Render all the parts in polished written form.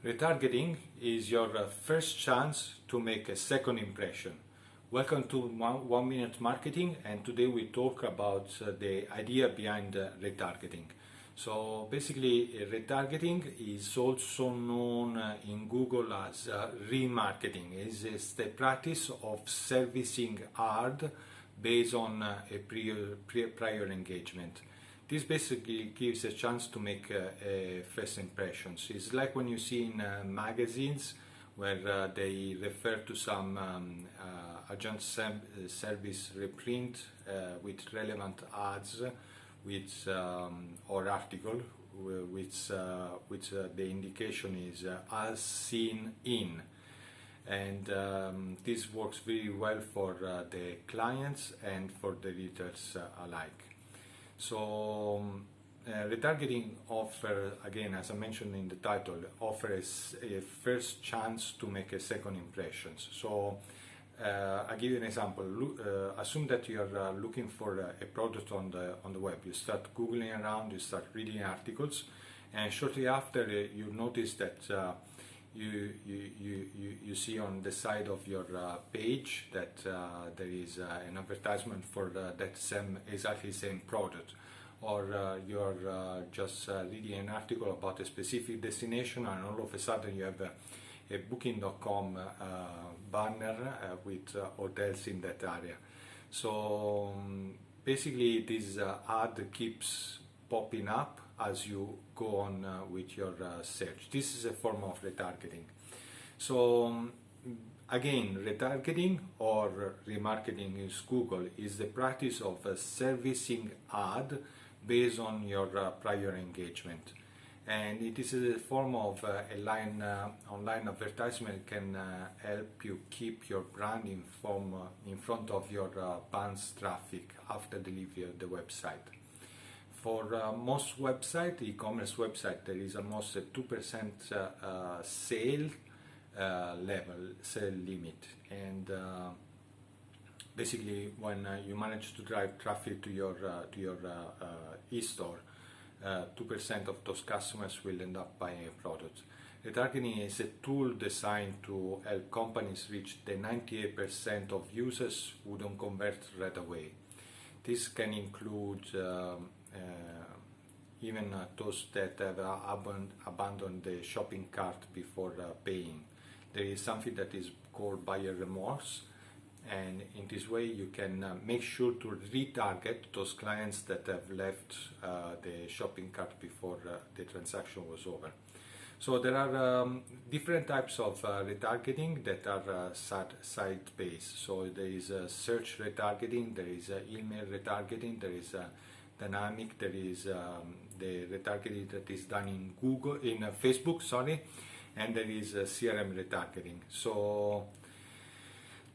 Retargeting is your first chance to make a second impression. Welcome to One Minute Marketing, and today we talk about the idea behind retargeting. So basically, retargeting is also known in Google as remarketing. It's the practice of servicing ad based on a prior engagement. This basically gives a chance to make first impressions. It's like when you see in magazines where they refer to some agent service reprint with relevant ads with or article which the indication is as seen in, and this works very well for the clients and for the readers alike. So retargeting offer, again, as I mentioned in the title, offers a first chance to make a second impressions. So I'll give you an example. Assume that you are looking for a product on the web. You start googling around, you start reading articles, and shortly after you notice that you see on the side of your page that there is an advertisement for that exactly same product, or you're just reading an article about a specific destination, and all of a sudden you have a booking.com banner with hotels in that area. So basically this ad keeps popping up as you go on with your search. This is a form of retargeting. So again, retargeting or remarketing in Google is the practice of servicing ad based on your prior engagement, and it is a form of online advertisement can help you keep your brand in front of your bounce traffic after delivery of the website. For most websites, e-commerce website, there is almost a 2% sale limit, and basically when you manage to drive traffic to your e-store, 2% of those customers will end up buying a product. Retargeting is a tool designed to help companies reach the 98% of users who don't convert right away. This can include even those that have abandoned the shopping cart before paying. There is something that is called buyer remorse, and in this way you can make sure to retarget those clients that have left the shopping cart before the transaction was over. So there are different types of retargeting that are site-based. So there is search retargeting, there is email retargeting, there is dynamic, there is the retargeting that is done in Facebook, and there is CRM retargeting. So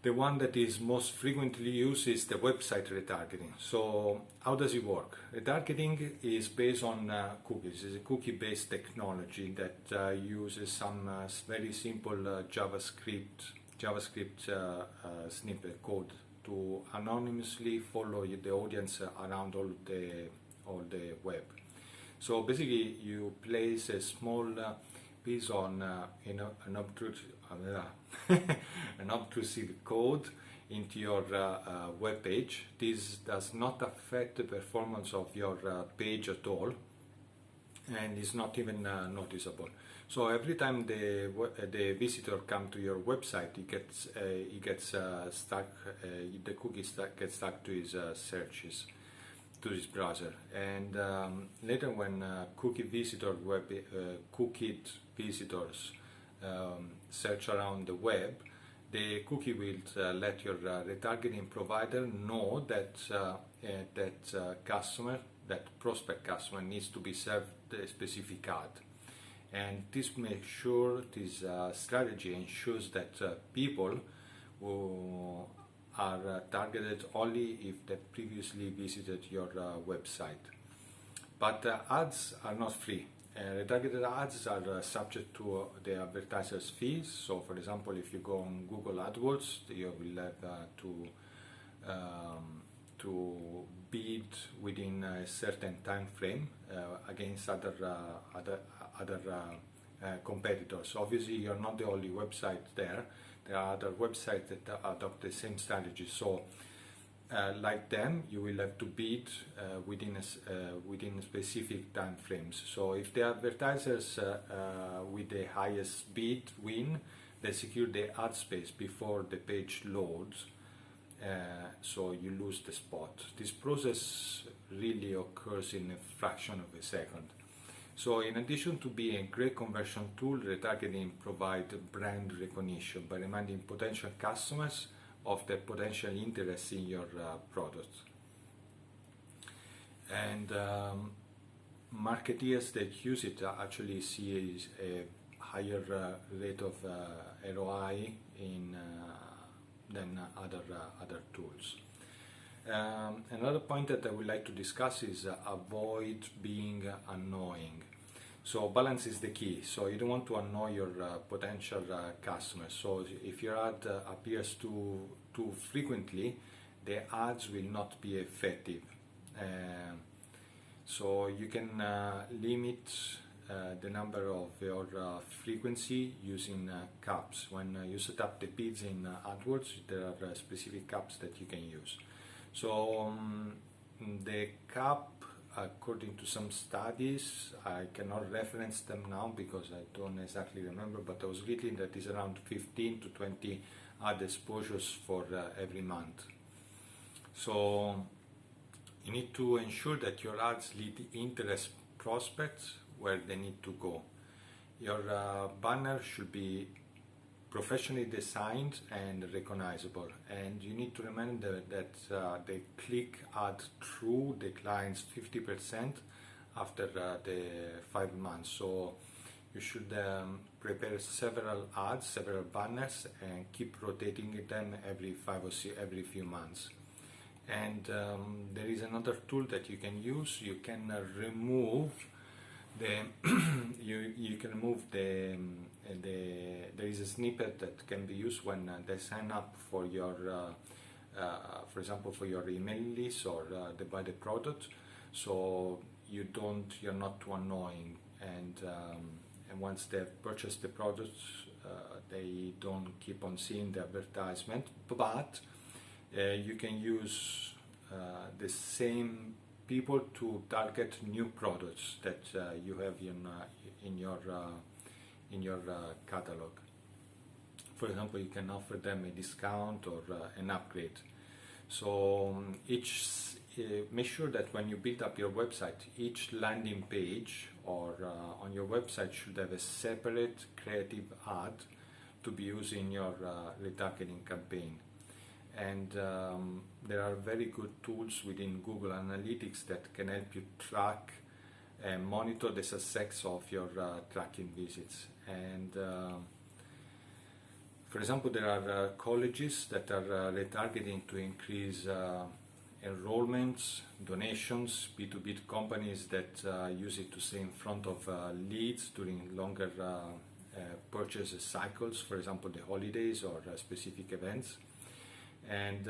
the one that is most frequently used is the website retargeting. So how does it work? Retargeting is based on cookies. It's a cookie-based technology that uses some very simple JavaScript snippet code to anonymously follow the audience around all the web. So basically, you place a small piece on an obtrusive code into your web page. This does not affect the performance of your page at all, and is not even noticeable. So every time the visitor comes to your website, he gets stuck. The cookie gets stuck to his searches, to his browser, and later when cookied visitors search around the web, the cookie will let your retargeting provider know that that prospect customer needs to be served a specific ad, and this strategy ensures that people who are targeted only if they previously visited your website. But ads are not free. Retargeted ads are subject to the advertiser's fees. So for example, if you go on Google AdWords, you will have to bid within a certain time frame against other competitors. Obviously, you're not the only website there. There are other websites that adopt the same strategy. So, like them, you will have to bid within specific time frames. So, if the advertisers with the highest bid win, they secure the ad space before the page loads. So you lose the spot. This process really occurs in a fraction of a second. So in addition to being a great conversion tool, retargeting provides brand recognition by reminding potential customers of their potential interest in your product. And marketeers that use it actually see a higher rate of ROI than other tools. Another point that I would like to discuss is avoid being annoying. So balance is the key. So you don't want to annoy your potential customers. So if your ad appears too frequently, the ads will not be effective. So you can limit the number of your frequency using caps. When you set up the bids in AdWords, there are specific caps that you can use. So the cap, according to some studies, I cannot reference them now because I don't exactly remember, but I was reading that is around 15 to 20 ad exposures for every month. So you need to ensure that your ads lead interest prospects where they need to go. Your banner should be professionally designed and recognizable, and you need to remember that the click ad through declines 50% after the 5 months. So you should prepare several ads, several banners, and keep rotating them every few months. And there is another tool that you can use. You can remove there is a snippet that can be used when they sign up for your for example for your email list or they buy the product, so you're not too annoying, and once they've purchased the product they don't keep on seeing the advertisement, but you can use the same people to target new products that you have in your catalog. For example, you can offer them a discount or an upgrade. So make sure that when you build up your website, each landing page or on your website should have a separate creative ad to be used in your retargeting campaign. And there are very good tools within Google Analytics that can help you track and monitor the success of your tracking visits. And for example, there are colleges that are retargeting to increase enrollments, donations, B2B companies that use it to stay in front of leads during longer purchase cycles, for example, the holidays or specific events. And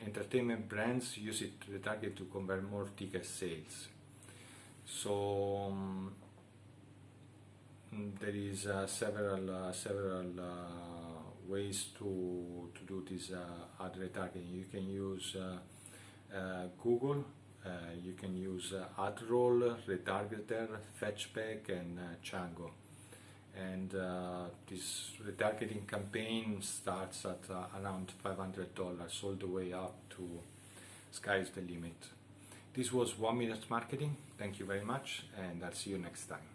entertainment brands use it to retarget to convert more ticket sales. So there is several ways to do this ad retargeting. You can use Google, you can use AdRoll, Retargeter, Fetchback, and Chango. And this retargeting campaign starts at around $500 all the way up to sky's the limit. This was 1 Minute Marketing. Thank you very much, and I'll see you next time.